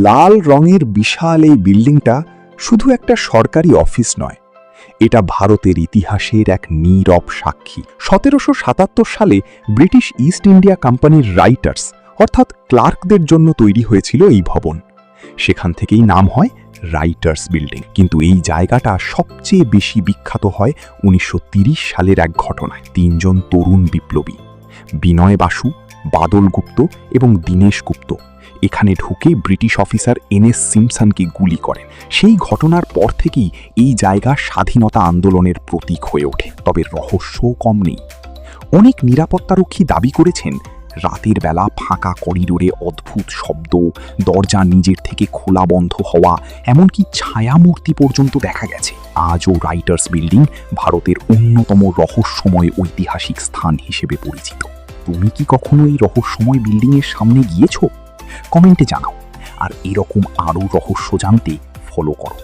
লাল রঙের বিশাল এই বিল্ডিংটা শুধু একটা সরকারি অফিস নয়, এটা ভারতের ইতিহাসের এক নীরব সাক্ষী। 1777 সালে ব্রিটিশ ইস্ট ইন্ডিয়া কোম্পানির রাইটার্স অর্থাৎ ক্লার্কদের জন্য তৈরি হয়েছিল এই ভবন। সেখান থেকেই নাম হয় রাইটার্স বিল্ডিং। কিন্তু এই জায়গাটা সবচেয়ে বেশি বিখ্যাত হয় 1930 সালের এক ঘটনায়। 3 জন তরুণ বিপ্লবী, বিনয় বাসু, বাদল গুপ্ত এবং দীনেশ গুপ্ত, এখানে ঢুকে ব্রিটিশ অফিসার এনএস সিম্পসনকে গুলি করেন। সেই ঘটনার পর থেকেই এই জায়গা স্বাধীনতা আন্দোলনের প্রতীক হয়ে ওঠে। তবে রহস্যও কম নেই। অনেক নিরাপত্তারক্ষী দাবি করেছেন রাতের বেলা ফাঁকা করিডোরে অদ্ভুত শব্দ, দরজা নিজের থেকে খোলা বন্ধ হওয়া, এমনকি ছায়ামূর্তি পর্যন্ত দেখা গেছে। আজও রাইটার্স বিল্ডিং ভারতের অন্যতম রহস্যময় ঐতিহাসিক স্থান হিসেবে পরিচিত। তুমি কি কখনো এই রহস্যময় বিল্ডিংয়ের সামনে গিয়েছো? কমেন্টে জানাও। আর এরকম আরও রহস্য জানতে ফলো করো।